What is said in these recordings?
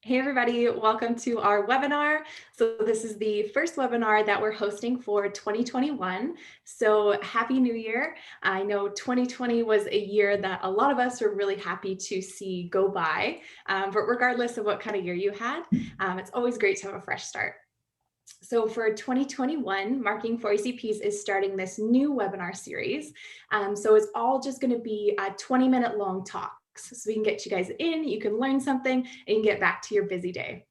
Hey everybody, welcome to our webinar. So this is the first webinar that we're hosting for 2021. So happy new year. I know 2020 was a year that a lot of us are really happy to see go by, but regardless of what kind of year you had, it's always great to have a fresh start. So for 2021, Marketing4ECPs is starting this new webinar series. So it's all just going to be 20-minute long talks. So we can get you guys in, you can learn something, and you can get back to your busy day.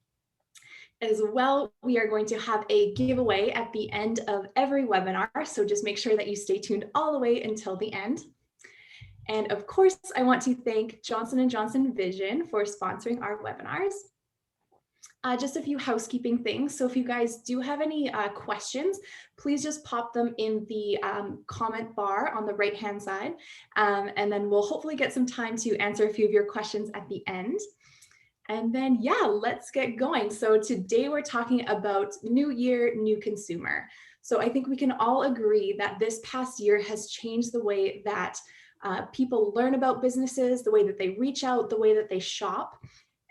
As well, we are going to have a giveaway at the end of every webinar. So just make sure that you stay tuned all the way until the end. And of course, I want to thank Johnson & Johnson Vision for sponsoring our webinars. Just a few housekeeping things. So if you guys do have any questions, please just pop them in the comment bar on the right-hand side. And then we'll hopefully get some time to answer a few of your questions at the end. And then, yeah, let's get going. So today we're talking about new year, new consumer. So I think we can all agree that this past year has changed the way that people learn about businesses, the way that they reach out, the way that they shop.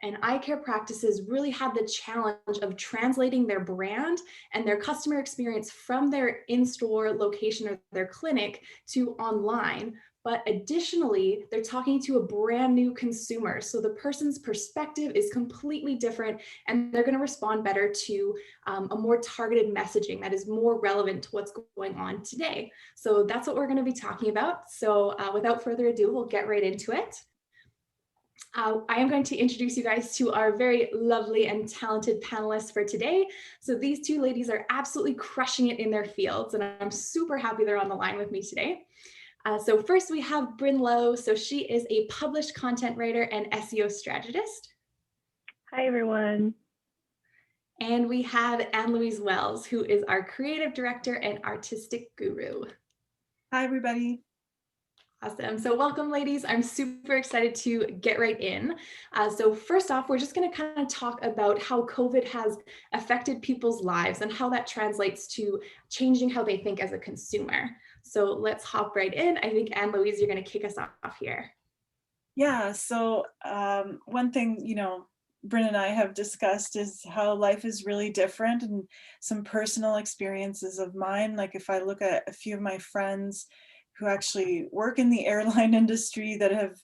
And eye care practices really had the challenge of translating their brand and their customer experience from their in-store location or their clinic to online. But additionally, they're talking to a brand new consumer. So the person's perspective is completely different, and they're going to respond better to a more targeted messaging that is more relevant to what's going on today. So that's what we're going to be talking about. So without further ado, we'll get right into it. I am going to introduce you guys to our very lovely and talented panelists for today. So these two ladies are absolutely crushing it in their fields, and I'm super happy they're on the line with me today. So first we have Brynn Low. So she is a published content writer and SEO strategist. Hi, everyone. And we have Anne-Louise Wells, who is our creative director and artistic guru. Hi, everybody. Awesome. So welcome, ladies. I'm super excited to get right in. So first off, we're just going to kind of talk about how COVID has affected people's lives and how that translates to changing how they think as a consumer. So let's hop right in. I think Anne-Louise, you're going to kick us off here. Yeah, so one thing, Brynn and I have discussed is how life is really different, and some personal experiences of mine. Like if I look at a few of my friends who actually work in the airline industry that have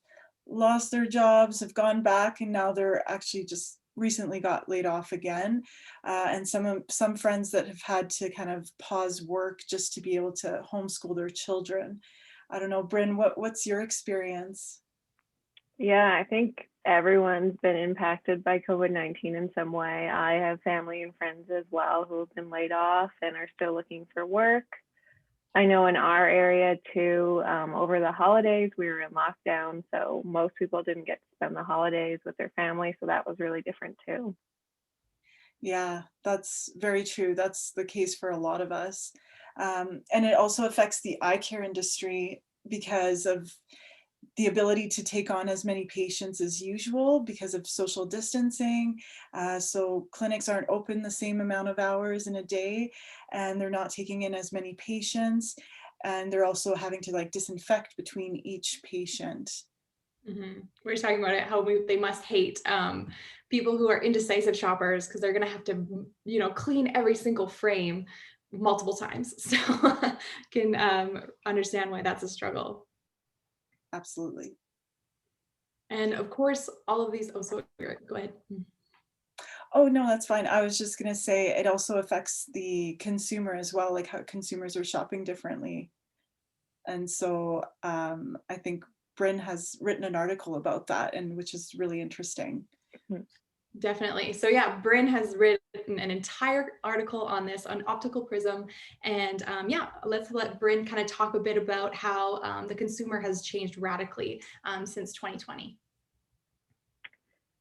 lost their jobs, have gone back, and now they're actually just recently got laid off again. And some friends that have had to kind of pause work just to be able to homeschool their children. I don't know, Brynn, what's your experience? Yeah, I think everyone's been impacted by COVID-19 in some way. I have family and friends as well who have been laid off and are still looking for work. I know in our area too, over the holidays, we were in lockdown, so most people didn't get to spend the holidays with their family, so that was really different too. Yeah, that's very true. That's the case for a lot of us. And it also affects the eye care industry because of the ability to take on as many patients as usual because of social distancing. So clinics aren't open the same amount of hours in a day, and they're not taking in as many patients. And they're also having to disinfect between each patient. Mm-hmm. We're talking about it, how they must hate people who are indecisive shoppers because they're going to have to, clean every single frame multiple times. So can understand why that's a struggle. Absolutely. And of course, all of these, oh, so go ahead. Oh, no, that's fine. I was just going to say it also affects the consumer as well, like how consumers are shopping differently. And so I think Brynn has written an article about that, and which is really interesting. Definitely. So yeah, Brynn has written an entire article on this on Optical Prism. And yeah, let's let Brynn kind of talk a bit about how the consumer has changed radically since 2020.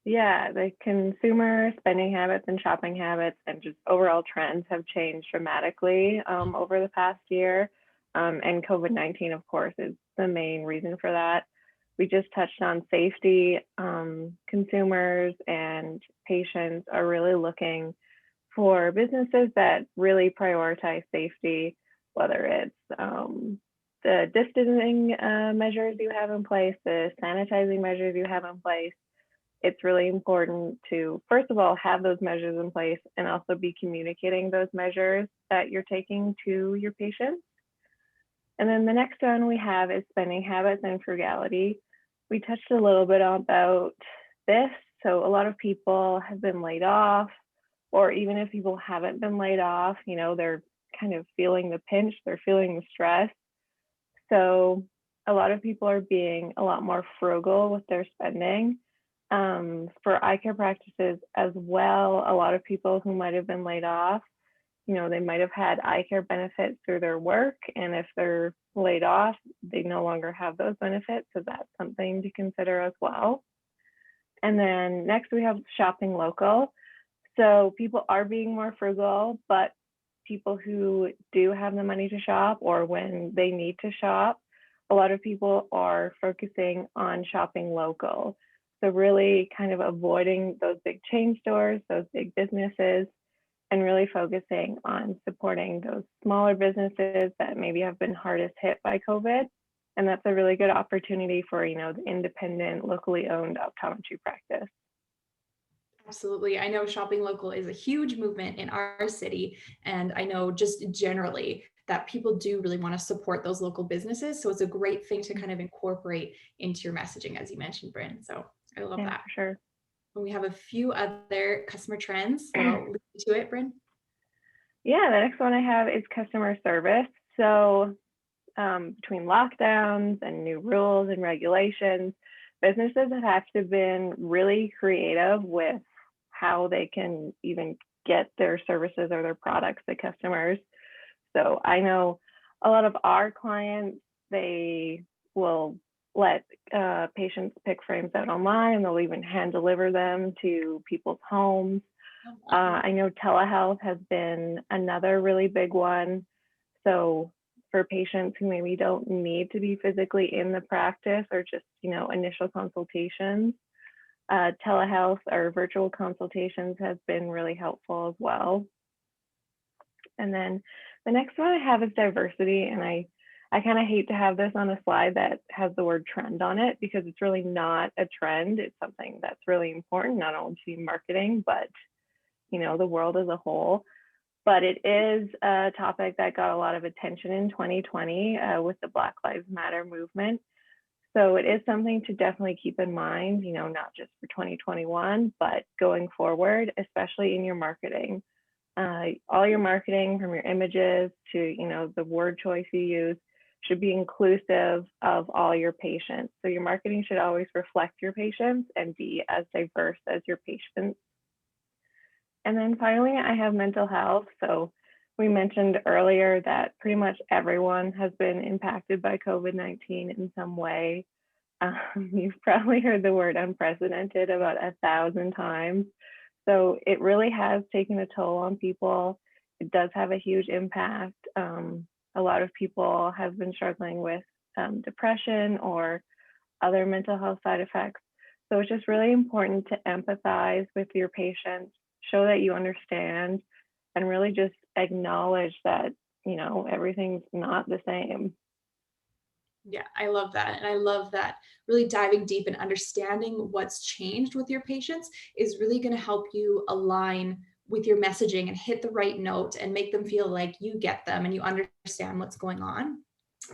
Yeah, the consumer spending habits and shopping habits and just overall trends have changed dramatically over the past year. And COVID-19, of course, is the main reason for that. We just touched on safety. Consumers and patients are really looking for businesses that really prioritize safety, whether it's the distancing measures you have in place, the sanitizing measures you have in place, it's really important to, first of all, have those measures in place and also be communicating those measures that you're taking to your patients. And then the next one we have is spending habits and frugality. We touched a little bit about this. So a lot of people have been laid off, or even if people haven't been laid off, they're kind of feeling the pinch, they're feeling the stress. So a lot of people are being a lot more frugal with their spending. For eye care practices as well, a lot of people who might have been laid off, they might have had eye care benefits through their work, and if they're laid off, they no longer have those benefits. So that's something to consider as well. And then next we have shopping local. So people are being more frugal, but people who do have the money to shop, or when they need to shop, a lot of people are focusing on shopping local. So really kind of avoiding those big chain stores, those big businesses, and really focusing on supporting those smaller businesses that maybe have been hardest hit by COVID. And that's a really good opportunity for, the independent, locally owned optometry practice. Absolutely. I know shopping local is a huge movement in our city. And I know just generally that people do really want to support those local businesses. So it's a great thing to kind of incorporate into your messaging, as you mentioned, Brynn. So I love that. For sure. And we have a few other customer trends. So I'll lead you to it, Brynn. Yeah, the next one I have is customer service. So between lockdowns and new rules and regulations, businesses have to been really creative with how they can even get their services or their products to customers. So I know a lot of our clients, they will let patients pick frames out online, and they'll even hand deliver them to people's homes. I know telehealth has been another really big one. So for patients who maybe don't need to be physically in the practice, or just, initial consultations, telehealth or virtual consultations has been really helpful as well. And then the next one I have is diversity. And I kind of hate to have this on a slide that has the word trend on it, because it's really not a trend. It's something that's really important, not only to marketing, but, the world as a whole. But it is a topic that got a lot of attention in 2020 with the Black Lives Matter movement. So it is something to definitely keep in mind, not just for 2021, but going forward, especially in your marketing. All your marketing, from your images to, the word choice you use, should be inclusive of all your patients. So your marketing should always reflect your patients and be as diverse as your patients. And then finally, I have mental health. So we mentioned earlier that pretty much everyone has been impacted by COVID-19 in some way. You've probably heard the word unprecedented about 1,000 times. So it really has taken a toll on people. It does have a huge impact. A lot of people have been struggling with depression or other mental health side effects. So it's just really important to empathize with your patients, show that you understand, and really just acknowledge that, everything's not the same. Yeah, I love that. And I love that really diving deep and understanding what's changed with your patients is really going to help you align with your messaging and hit the right note and make them feel like you get them and you understand what's going on.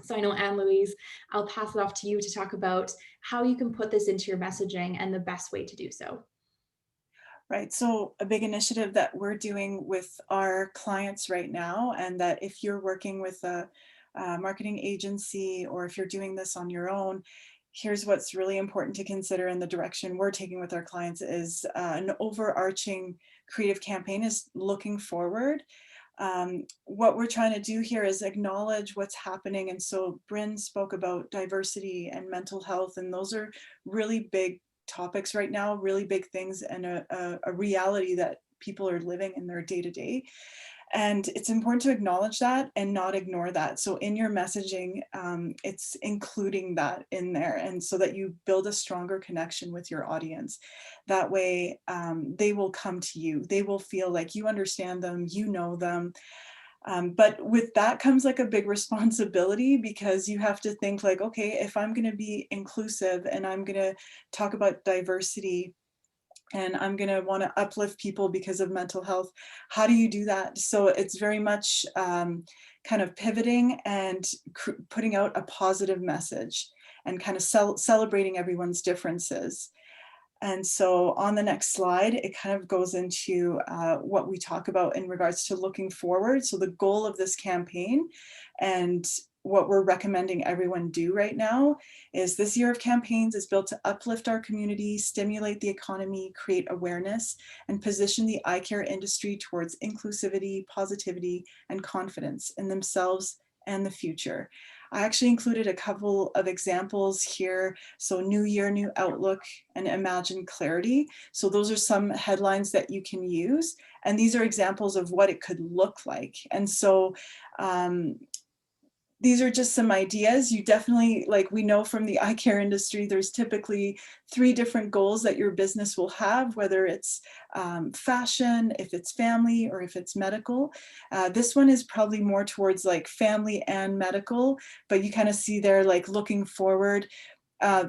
So I know, Anne-Louise, I'll pass it off to you to talk about how you can put this into your messaging and the best way to do so. Right. So a big initiative that we're doing with our clients right now, and that if you're working with a marketing agency, or if you're doing this on your own, here's what's really important to consider in the direction we're taking with our clients is an overarching creative campaign is looking forward. What we're trying to do here is acknowledge what's happening. And so Brynn spoke about diversity and mental health, and those are really big topics right now, really big things, and a reality that people are living in their day-to-day. And it's important to acknowledge that and not ignore that. So in your messaging, it's including that in there, and so that you build a stronger connection with your audience. That way, they will come to you. They will feel like you understand them, you know them. But with that comes like a big responsibility, because you have to think like, okay, if I'm going to be inclusive and I'm going to talk about diversity, and I'm going to want to uplift people because of mental health. How do you do that? So it's very much kind of pivoting and putting out a positive message and kind of celebrating everyone's differences. And so on the next slide, it kind of goes into what we talk about in regards to looking forward. So the goal of this campaign and what we're recommending everyone do right now is this year of campaigns is built to uplift our community, stimulate the economy, create awareness, and position the eye care industry towards inclusivity, positivity, and confidence in themselves and the future. I actually included a couple of examples here. So new year, new outlook, and imagine clarity. So those are some headlines that you can use. And these are examples of what it could look like. And so these are just some ideas. You definitely, like we know from the eye care industry, there's typically 3 different goals that your business will have, whether it's fashion, if it's family, or if it's medical. This one is probably more towards like family and medical, but you kind of see there like looking forward.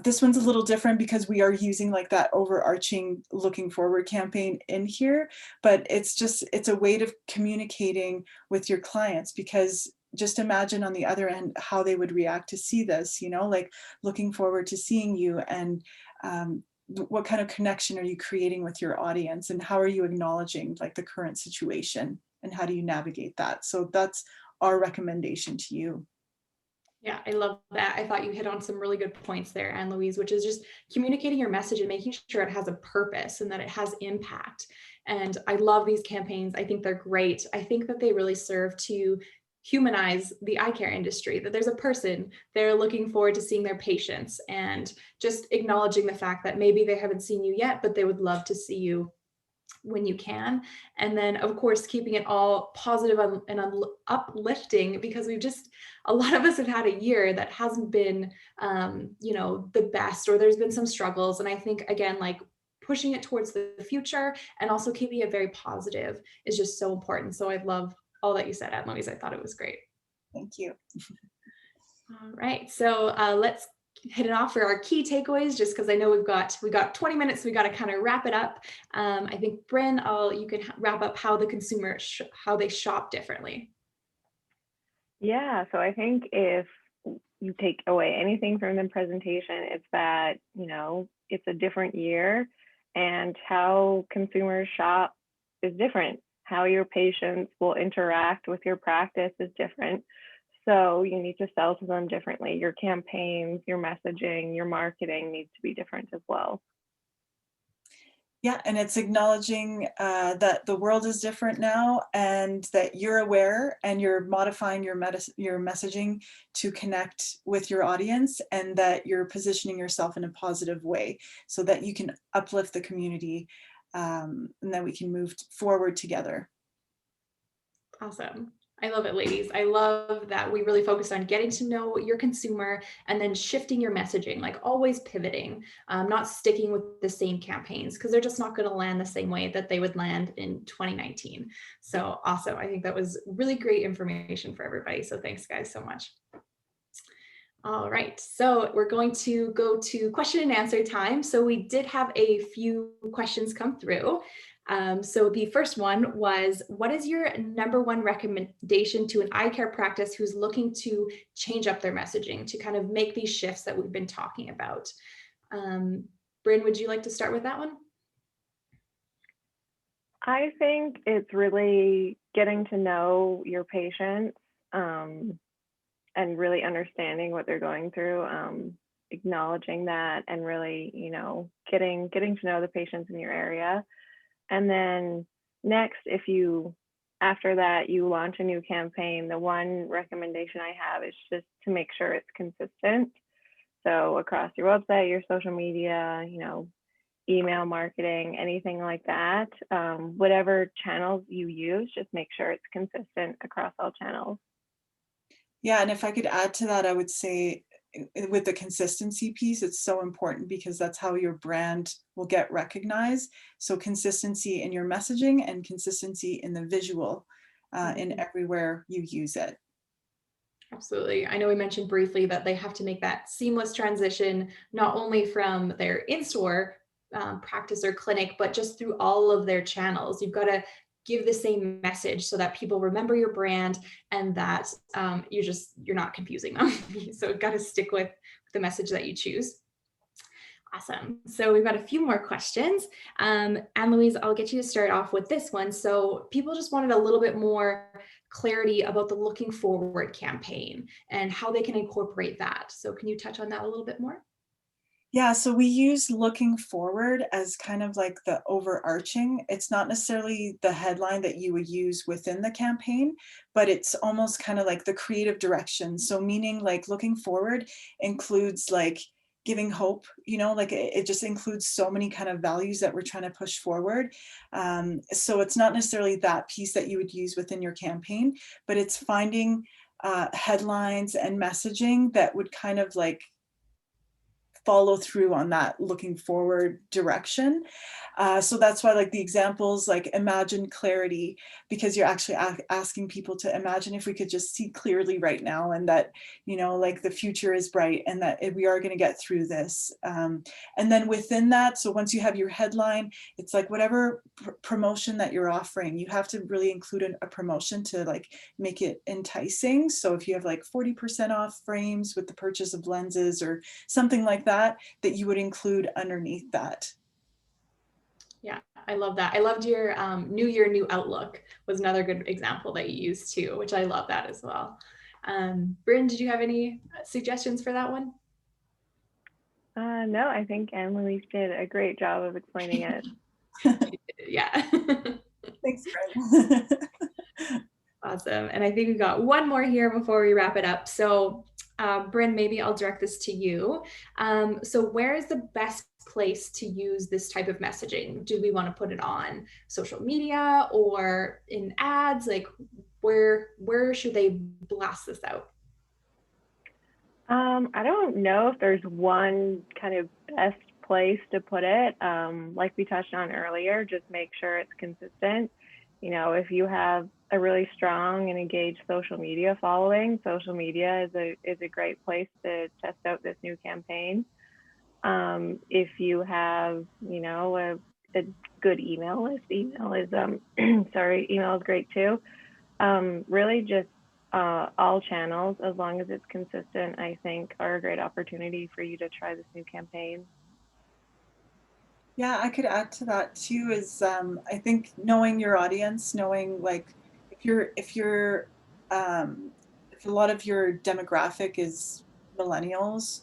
This one's a little different because we are using like that overarching looking forward campaign in here, but it's a way of communicating with your clients, because just imagine on the other end how they would react to see this, you know, like looking forward to seeing you, and what kind of connection are you creating with your audience, and how are you acknowledging like the current situation, and how do you navigate that? So that's our recommendation to you. Yeah, I love that. I thought you hit on some really good points there, Anne-Louise, which is just communicating your message and making sure it has a purpose and that it has impact. And I love these campaigns. I think they're great. I think that they really serve to humanize the eye care industry, that there's a person, they're looking forward to seeing their patients, and just acknowledging the fact that maybe they haven't seen you yet, but they would love to see you when you can. And then of course, keeping it all positive and uplifting, because a lot of us have had a year that hasn't been, the best, or there's been some struggles. And I think, again, like pushing it towards the future and also keeping it very positive is just so important. So I love all that you said, Anne-Louise. I thought it was great. Thank you. All right, so let's hit it off for our key takeaways, just because I know we got 20 minutes, so we got to kind of wrap it up. I think Brynn, you can wrap up how the consumer how they shop differently. Yeah, so I think if you take away anything from the presentation, it's that, it's a different year, and how consumers shop is different. How your patients will interact with your practice is different. So you need to sell to them differently. Your campaigns, your messaging, your marketing needs to be different as well. Yeah, and it's acknowledging that the world is different now, and that you're aware and you're modifying your messaging to connect with your audience, and that you're positioning yourself in a positive way so that you can uplift the community, and that we can move forward together. Awesome. I love it, ladies. I love that we really focused on getting to know your consumer and then shifting your messaging, like always pivoting, not sticking with the same campaigns, because they're just not going to land the same way that they would land in 2019. So awesome. I think that was really great information for everybody. So thanks, guys, so much. All right, so we're going to go to question and answer time. So we did have a few questions come through. So the first one was, what is your #1 recommendation to an eye care practice who's looking to change up their messaging to kind of make these shifts that we've been talking about? Brynn, would you like to start with that one? I think it's really getting to know your patients, and really understanding what they're going through, acknowledging that, and really, getting to know the patients in your area. And then next, after that you launch a new campaign, the one recommendation I have is just to make sure it's consistent. So across your website, your social media, email marketing, anything like that, whatever channels you use, just make sure it's consistent across all channels. Yeah, and if I could add to that, I would say with the consistency piece, it's so important, because that's how your brand will get recognized. So consistency in your messaging and consistency in the visual, in everywhere you use it. Absolutely. I know we mentioned briefly that they have to make that seamless transition, not only from their in-store practice or clinic, but just through all of their channels. You've got to give the same message so that people remember your brand and that you're not confusing them. So you've got to stick with the message that you choose. Awesome. So we've got a few more questions. Anne-Louise, I'll get you to start off with this one. So people just wanted a little bit more clarity about the looking forward campaign and how they can incorporate that. So can you touch on that a little bit more? Yeah, so we use looking forward as kind of like the overarching. It's not necessarily the headline that you would use within the campaign, but it's almost kind of like the creative direction. So meaning like looking forward includes like giving hope, like it just includes so many kind of values that we're trying to push forward. So it's not necessarily that piece that you would use within your campaign, but it's finding headlines and messaging that would kind of like follow through on that looking forward direction. So that's why like the examples like imagine clarity, because you're actually asking people to imagine if we could just see clearly right now, and that, like the future is bright and that we are going to get through this. And then within that, so once you have your headline, it's like whatever promotion that you're offering, you have to really include a promotion to like make it enticing. So if you have like 40% off frames with the purchase of lenses or something like that you would include underneath that. Yeah, I love that. I loved your New Year, New Outlook was another good example that you used too, which I love that as well. Brynn, did you have any suggestions for that one? No, I think Anne-Louise did a great job of explaining it. Yeah. Thanks, Brynn. Awesome. And I think we got one more here before we wrap it up. So Brynn, maybe I'll direct this to you. So where is the best place to use this type of messaging? Do we want to put it on social media or in ads? Like where should they blast this out? I don't know if there's one kind of best place to put it. Like we touched on earlier, just make sure it's consistent. If you have a really strong and engaged social media following, social media is a great place to test out this new campaign. If you have, a good email list, email is email is great too. Really just all channels, as long as it's consistent, I think are a great opportunity for you to try this new campaign. Yeah, I could add to that too, is I think knowing your audience, knowing like if a lot of your demographic is millennials,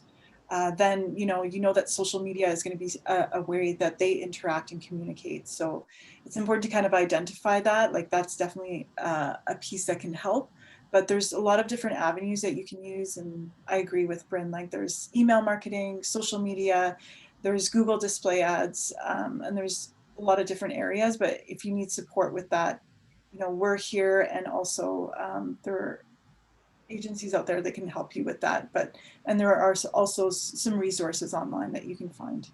then you know that social media is going to be a way that they interact and communicate. So it's important to kind of identify that. Like that's definitely a piece that can help. But there's a lot of different avenues that you can use, and I agree with Brynn. Like there's email marketing, social media, there's Google display ads, and there's a lot of different areas. But if you need support with that, we're here, and also there are agencies out there that can help you with that. And there are also some resources online that you can find.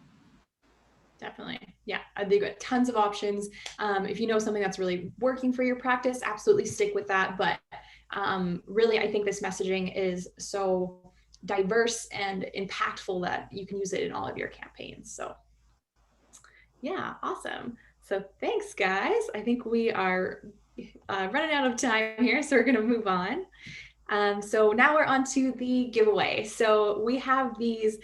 Definitely. Yeah, they've got tons of options. If you know something that's really working for your practice, absolutely stick with that. But really, I think this messaging is so diverse and impactful that you can use it in all of your campaigns. So yeah, awesome. So thanks, guys. I think we are running out of time here, so we're going to move on. So now we're on to the giveaway. So we have these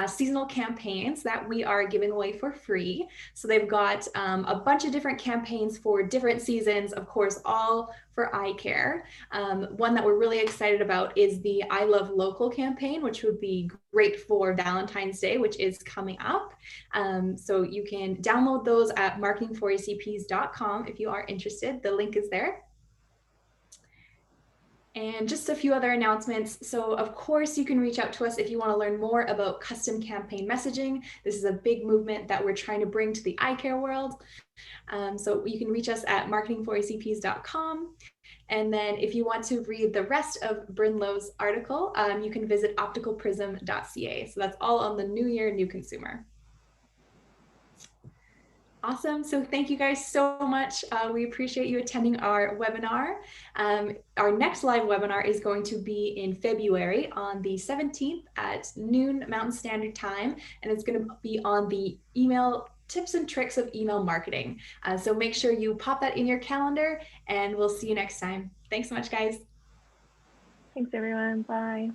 seasonal campaigns that we are giving away for free. So they've got a bunch of different campaigns for different seasons, of course, all for eye care. One that we're really excited about is the I Love Local campaign, which would be great for Valentine's Day, which is coming up. So you can download those at marketing4ECPs.com if you are interested. The link is there. And just a few other announcements. So of course, you can reach out to us if you want to learn more about custom campaign messaging. This is a big movement that we're trying to bring to the eye care world. So you can reach us at marketing4ecps.com. And then if you want to read the rest of Brynn Low's article, you can visit opticalprism.ca. So that's all on the New Year, New Consumer. Awesome. So thank you guys so much. We appreciate you attending our webinar. Our next live webinar is going to be in February on the 17th at noon Mountain Standard Time. And it's going to be on the email tips and tricks of email marketing. So make sure you pop that in your calendar, and we'll see you next time. Thanks so much, guys. Thanks, everyone. Bye.